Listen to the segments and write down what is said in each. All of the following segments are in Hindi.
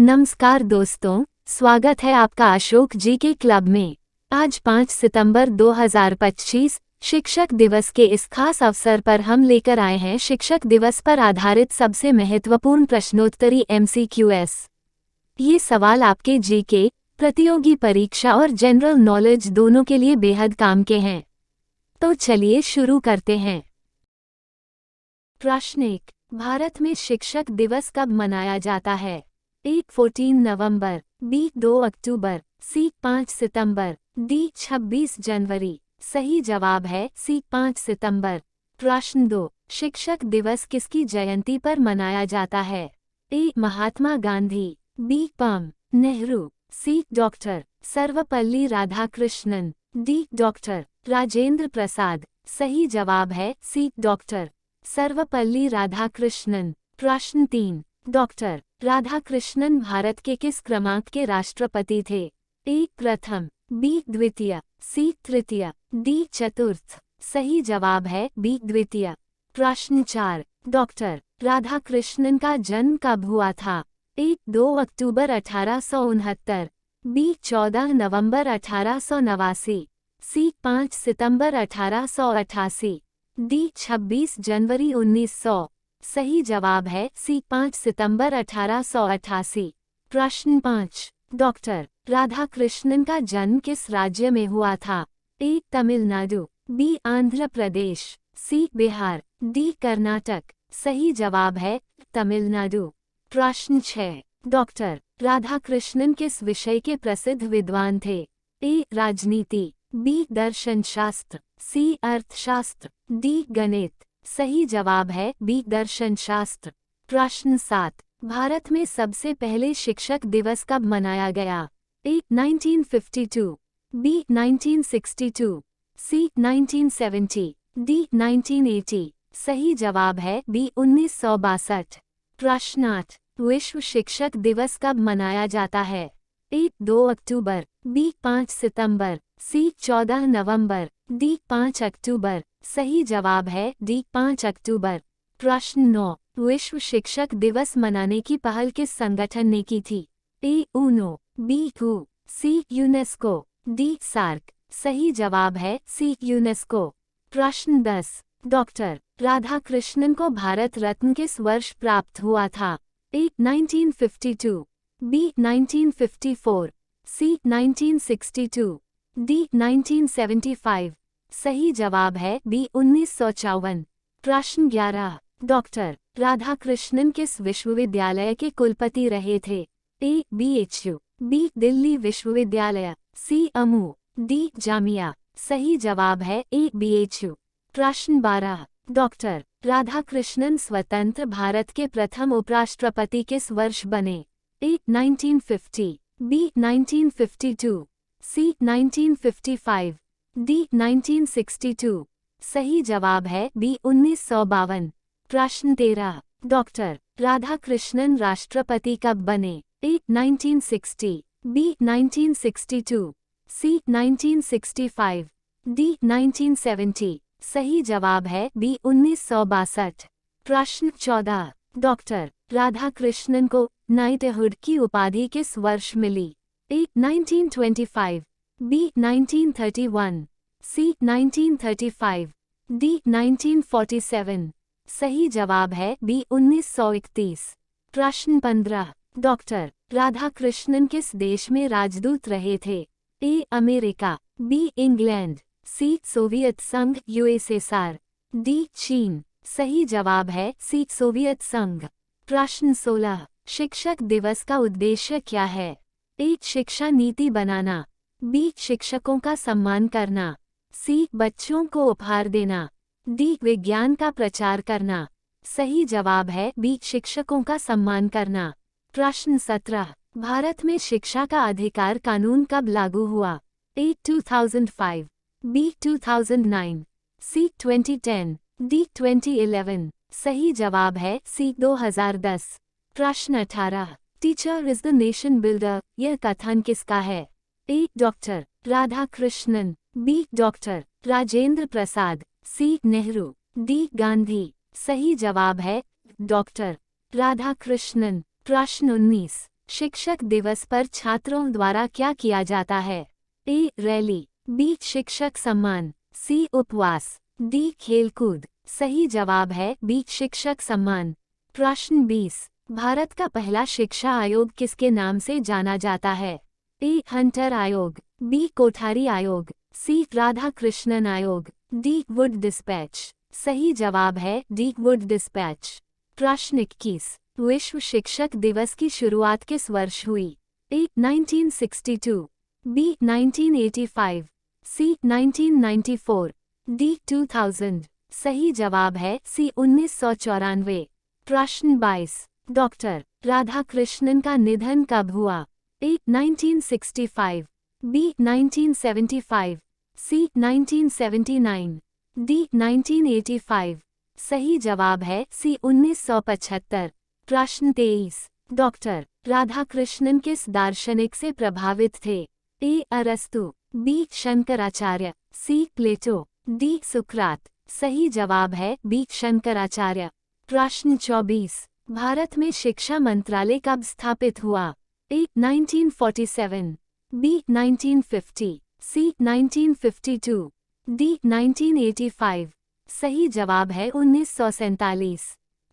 नमस्कार दोस्तों, स्वागत है आपका अशोक जी के क्लब में। आज 5 सितंबर 2025 शिक्षक दिवस के इस खास अवसर पर हम लेकर आए हैं शिक्षक दिवस पर आधारित सबसे महत्वपूर्ण प्रश्नोत्तरी MCQS। ये सवाल आपके जीके, प्रतियोगी परीक्षा और जनरल नॉलेज दोनों के लिए बेहद काम के हैं। तो चलिए शुरू करते हैं। प्रश्न 1, भारत में शिक्षक दिवस कब मनाया जाता है? 14 नवंबर, B 2 अक्टूबर, C 5 सितंबर, D 26 जनवरी। सही जवाब है C 5 सितंबर। प्रश्न 2, शिक्षक दिवस किसकी जयंती पर मनाया जाता है? A महात्मा गांधी, B पम Nehru, C doctor Sarvepalli Radhakrishnan, D doctor Rajendra Prasad. सही जवाब है C डॉक्टर सर्वपल्ली राधाकृष्णन। प्रश्न 3, डॉक्टर राधाकृष्णन भारत के किस क्रमांक के राष्ट्रपति थे? A प्रथम, B द्वितीय, C तृतीय, D चतुर्थ। सही जवाब है B द्वितीय। प्रश्न 4, डॉक्टर राधाकृष्णन का जन्म कब हुआ था? A 2 October 1869, B 14 November 1889, C 5 September 1888, D 26 जनवरी 1900। सही जवाब है C 5 सितंबर 1888। प्रश्न 5, डॉक्टर राधाकृष्णन का जन्म किस राज्य में हुआ था? A Tamil Nadu, B Andhra Pradesh, C Bihar, D Karnataka. सही जवाब है तमिलनाडु। प्रश्न 6, डॉक्टर राधाकृष्णन किस विषय के प्रसिद्ध विद्वान थे? A राजनीति, B दर्शनशास्त्र, C अर्थशास्त्र, D गणित। सही जवाब है B दर्शनशास्त्र। प्रश्न 7, भारत में सबसे पहले शिक्षक दिवस कब मनाया गया? A 1952, B 1962, C 1970, D 1980। सही जवाब है B 1962। प्रश्न 8, विश्व शिक्षक दिवस कब मनाया जाता है? A 2 October, B 5 September, C 14 November, D 5 अक्टूबर। सही जवाब है D 5 अक्टूबर। प्रश्न 9, विश्व शिक्षक दिवस मनाने की पहल किस संगठन ने की थी? A UNO, B WHO, C UNESCO, D SAARC. सही जवाब है C यूनेस्को। प्रश्न 10, डॉक्टर राधाकृष्णन को भारत रत्न किस वर्ष प्राप्त हुआ था? A 1952, B 1954, C 1962, D 1975। सही जवाब है B 1954। प्रश्न 11, डॉक्टर राधाकृष्णन किस विश्वविद्यालय के कुलपति रहे थे? A BHU, B दिल्ली विश्वविद्यालय, C अमू, D जामिया। सही जवाब है A BHU। प्रश्न 12, डॉक्टर राधाकृष्णन स्वतंत्र भारत के प्रथम उपराष्ट्रपति किस वर्ष बने? A 1950, B 1952, C 1955, D 1962। सही जवाब है B 1952। प्रश्न 13, डॉक्टर राधाकृष्णन राष्ट्रपति कब बने? A 1960, B 1962, C 1965, D 1970। सही जवाब है B 1962। प्रश्न 14, डॉक्टर राधाकृष्णन को नाइटहुड की उपाधि किस वर्ष मिली? A 1925, B 1931, C 1935, D 1947। सही जवाब है B 1931। प्रश्न 15, डॉक्टर राधाकृष्णन किस देश में राजदूत रहे थे? A America, B England, C Soviet संघ USSR, D चीन। सही जवाब है C सोवियत संघ। प्रश्न 16, शिक्षक दिवस का उद्देश्य क्या है? A शिक्षा नीति बनाना, B शिक्षकों का सम्मान करना, C बच्चों को उपहार देना, D विज्ञान का प्रचार करना। सही जवाब है B शिक्षकों का सम्मान करना। प्रश्न 17, भारत में शिक्षा का अधिकार कानून कब लागू हुआ? A 2005, B 2009, C 2010, D 2011। सही जवाब है C 2010। प्रश्न 18, teacher is the nation builder, यह कथन किसका है? A doctor Radhakrishnan, B doctor Rajendra Prasad, C Nehru, D Gandhi. सही जवाब है डॉक्टर राधाकृष्णन। प्रश्न 19, शिक्षक दिवस पर छात्रों द्वारा क्या किया जाता है? ए. Rally, B. शिक्षक सम्मान, सी. उपवास, डी. खेलकूद। सही जवाब है बी. शिक्षक सम्मान। प्रश्न 20। भारत का पहला शिक्षा आयोग किसके नाम से जाना जाता है? ए. हंटर आयोग, बी. कोठारी आयोग, सी. राधाकृष्णन आयोग, डी. Wood dispatch. सही जवाब है डी. Wood dispatch. प्रश्न 21। विश्व शिक्षक दिवस की शुरुआत किस वर्ष हुई? ए. 1962, बी. 1985, सी. 1994, डी. 2000। सही जवाब है सी. 1994। प्रश्न 22। डॉक्टर राधाकृष्णन का निधन कब हुआ? ए. 1965, बी. 1975, सी. 1979, डी. 1985। सही जवाब है सी. 1975। प्रश्न 23। डॉक्टर राधाकृष्णन किस दार्शनिक से प्रभावित थे? ए. अरस्तु, बी. शंकराचार्य, सी. प्लेटो, डी. सुकरात। सही जवाब है बी. शंकराचार्य। प्रश्न 24। भारत में शिक्षा मंत्रालय कब स्थापित हुआ? ए. 1947, बी. 1950, सी. 1952, डी. 1985। सही जवाब है 1947।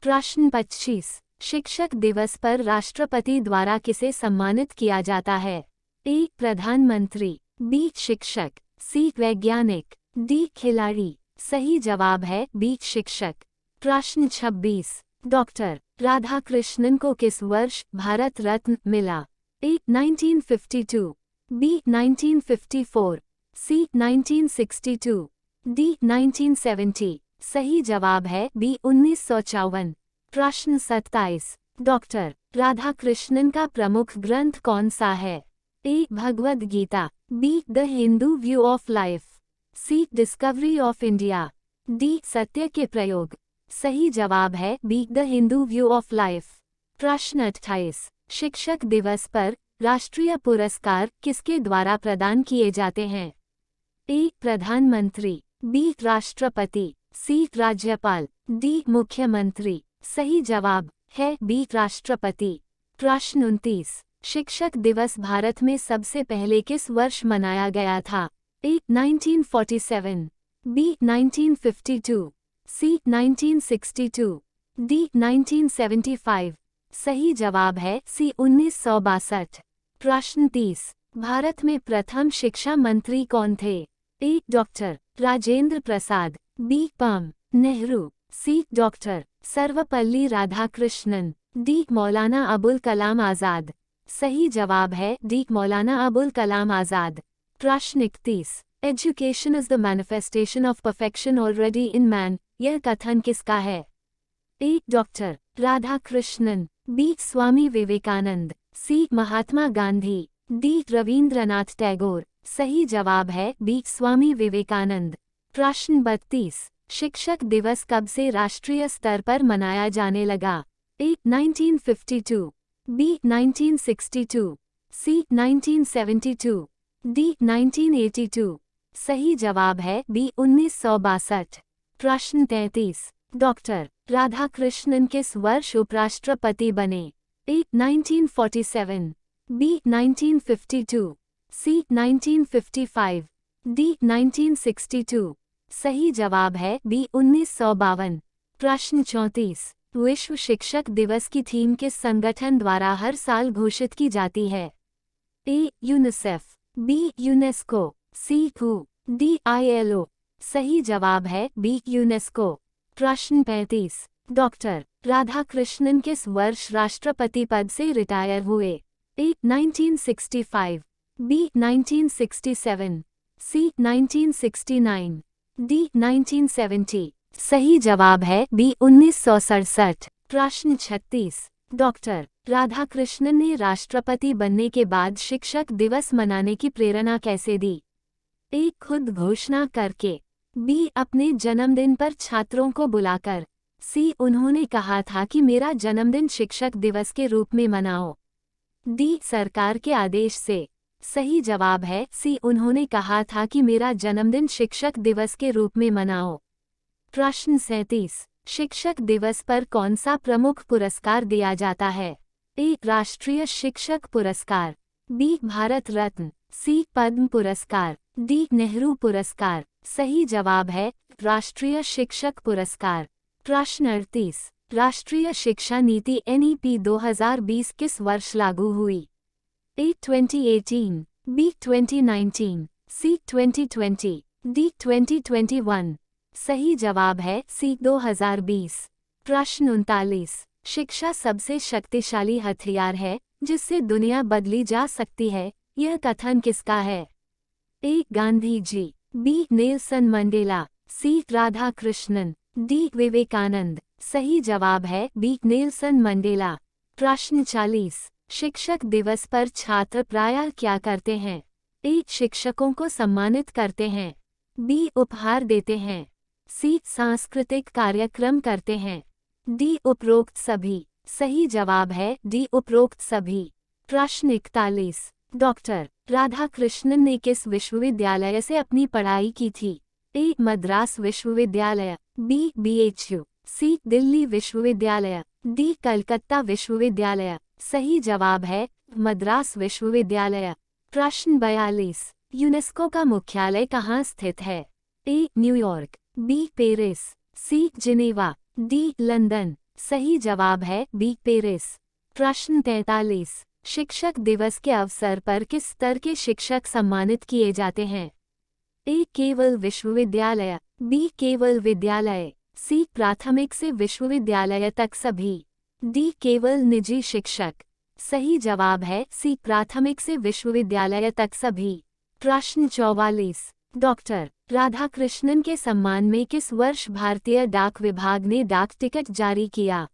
प्रश्न 25। शिक्षक दिवस पर राष्ट्रपति द्वारा किसे सम्मानित किया जाता है? ए. प्रधानमंत्री, बी. शिक्षक, सी. वैज्ञानिक, डी. खिलाड़ी। सही जवाब है बी. शिक्षक। प्रश्न 26। डॉक्टर राधाकृष्णन को किस वर्ष भारत रत्न मिला? ए. 1952, बी. 1954, सी. 1962, डी. 1970। सही जवाब है बी. 1954। प्रश्न 27। डॉक्टर राधाकृष्णन का प्रमुख ग्रंथ कौन सा है? A. Bhagavad Gita, B. The Hindu view of life, C. Discovery of India, D. सत्य के प्रयोग। सही जवाब है B. The Hindu view of life. प्रश्न 28। शिक्षक दिवस पर राष्ट्रीय पुरस्कार किसके द्वारा प्रदान किए जाते हैं? ए. प्रधानमंत्री, बी. राष्ट्रपति, सी. राज्यपाल, डी. मुख्यमंत्री। सही जवाब है बी. राष्ट्रपति। प्रश्न 29। शिक्षक दिवस भारत में सबसे पहले किस वर्ष मनाया गया था? ए. 1947, बी. 1952, सी. 1962, डी. 1975। सही जवाब है सी. 1962। प्रश्न 30। भारत में प्रथम शिक्षा मंत्री कौन थे? A. Doctor Rajendra Prasad, B. पम. Nehru, C. Doctor Sarvepalli Radhakrishnan, D. Maulana Abul Kalam Azad. सही जवाब है डी. मौलाना अबुल कलाम आज़ाद। प्रश्न 31। Education is the manifestation of perfection already in man, यह कथन किसका है? A. Doctor Radhakrishnan, B. Swami Vivekananda, C. Mahatma Gandhi, D. Rabindranath Tagore. सही जवाब है बी. स्वामी विवेकानंद। प्रश्न 32। शिक्षक दिवस कब से राष्ट्रीय स्तर पर मनाया जाने लगा? ए. 1952, बी. 1962, सी. 1972, डी. 1982। सही जवाब है बी. 1962। प्रश्न 33। डॉक्टर राधाकृष्णन किस वर्ष उपराष्ट्रपति बने? ए. 1947, बी. 1952, सी. 1955, डी. 1962। सही जवाब है बी. 1952। प्रश्न 34। विश्व शिक्षक दिवस की थीम किस संगठन द्वारा हर साल घोषित की जाती है? A. UNICEF, B. UNESCO, C. हू, डी. ILO। सही जवाब है बी. यूनेस्को। प्रश्न 35। डॉक्टर राधाकृष्णन किस वर्ष राष्ट्रपति पद से रिटायर हुए? ए. 1965, बी. 1967, सी. 1969, डी. 1970। सही जवाब है बी. 1967। प्रश्न 36। डॉक्टर राधाकृष्णन ने राष्ट्रपति बनने के बाद शिक्षक दिवस मनाने की प्रेरणा कैसे दी? ए. खुद घोषणा करके, बी. अपने जन्मदिन पर छात्रों को बुलाकर, सी. उन्होंने कहा था कि मेरा जन्मदिन शिक्षक दिवस के रूप में मनाओ, डी. सरकार के आदेश से। सही जवाब है सी. उन्होंने कहा था कि मेरा जन्मदिन शिक्षक दिवस के रूप में मनाओ। प्रश्न 37। शिक्षक दिवस पर कौन सा प्रमुख पुरस्कार दिया जाता है? ए राष्ट्रीय शिक्षक पुरस्कार, बी भारत रत्न, सी पद्म पुरस्कार, डी नेहरू पुरस्कार। सही जवाब है राष्ट्रीय शिक्षक पुरस्कार। प्रश्न 38, राष्ट्रीय शिक्षा नीति NEP 2020 किस वर्ष लागू हुई? ए 2018, बी 2019, सी 2020, डी 2021। सही जवाब है सी 2020। प्रश्न 39, शिक्षा सबसे शक्तिशाली हथियार है जिससे दुनिया बदली जा सकती है, यह कथन किसका है? ए Gandhi ji, B Nelson Mandela, सी राधा कृष्णन, डी विवेकानंद। सही जवाब है बी नेल्सन मंडेला। प्रश्न 40, शिक्षक दिवस पर छात्र प्रायः क्या करते हैं? ए शिक्षकों को सम्मानित करते हैं, बी उपहार देते हैं, सी सांस्कृतिक कार्यक्रम करते हैं, डी उपरोक्त सभी। सही जवाब है डी उपरोक्त सभी। प्रश्न 41, डॉक्टर राधाकृष्णन ने किस विश्वविद्यालय से अपनी पढ़ाई की थी? ए मद्रास विश्वविद्यालय, बी BHU, सी दिल्ली विश्वविद्यालय, डी कलकत्ता विश्वविद्यालय। सही जवाब है मद्रास विश्वविद्यालय। प्रश्न 42, यूनेस्को का मुख्यालय कहाँ स्थित है? A New York, B Paris, C Geneva, D London. सही जवाब है बी पेरिस। प्रश्न 43, शिक्षक दिवस के अवसर पर किस स्तर के शिक्षक सम्मानित किए जाते हैं? ए केवल विश्वविद्यालय, बी केवल विद्यालय, सी प्राथमिक से विश्वविद्यालय तक सभी, डी केवल निजी शिक्षक। सही जवाब है सी प्राथमिक से विश्वविद्यालय तक सभी। प्रश्न 44, डॉक्टर राधाकृष्णन के सम्मान में किस वर्ष भारतीय डाक विभाग ने डाक टिकट जारी किया?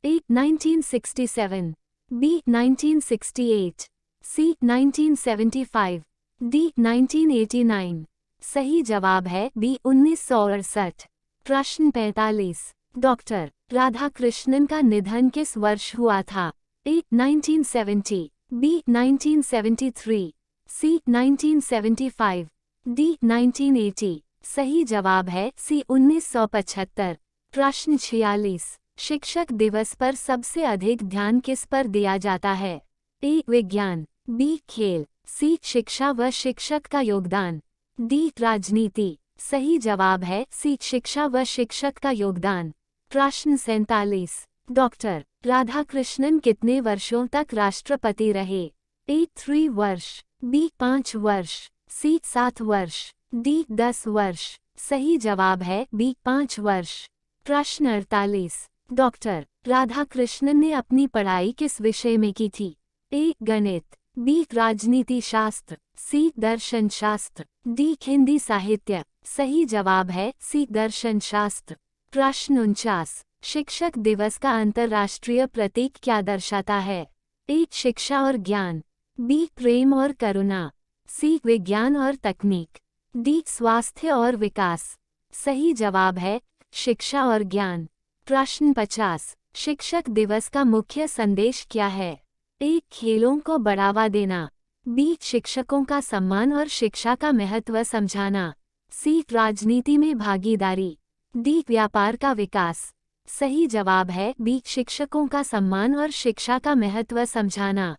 ए 1967, बी 1968, सी 1975, डी 1989। सही जवाब है बी 1968। प्रश्न 45, डॉक्टर राधाकृष्णन का निधन किस वर्ष हुआ था? ए 1970, बी 1973, सी 1975, डी 1980। सही जवाब है सी 1975। प्रश्न 46, शिक्षक दिवस पर सबसे अधिक ध्यान किस पर दिया जाता है? ए विज्ञान, बी खेल, सी शिक्षा व शिक्षक का योगदान, डी राजनीति। सही जवाब है सी शिक्षा व शिक्षक का योगदान। प्रश्न 47, डॉक्टर राधाकृष्णन कितने वर्षों तक राष्ट्रपति रहे? ए 3 वर्ष, बी 5 वर्ष, सी 7 वर्ष, डी 10 वर्ष। सही जवाब है बी 5 वर्ष। प्रश्न 48, डॉक्टर राधाकृष्णन ने अपनी पढ़ाई किस विषय में की थी? ए गणित, बी राजनीति शास्त्र, सी दर्शन शास्त्र, डी हिंदी साहित्य। सही जवाब है सी दर्शन शास्त्र। प्रश्न 49, शिक्षक दिवस का अंतर्राष्ट्रीय प्रतीक क्या दर्शाता है? ए शिक्षा और ज्ञान, बी प्रेम और करुणा, सी विज्ञान और तकनीक, डी स्वास्थ्य और विकास। सही जवाब है शिक्षा और ज्ञान। प्रश्न 50, शिक्षक दिवस का मुख्य संदेश क्या है? ए खेलों को बढ़ावा देना, बी शिक्षकों का सम्मान और शिक्षा का महत्व समझाना, सी राजनीति में भागीदारी, डी व्यापार का विकास। सही जवाब है बी शिक्षकों का सम्मान और शिक्षा का महत्व समझाना।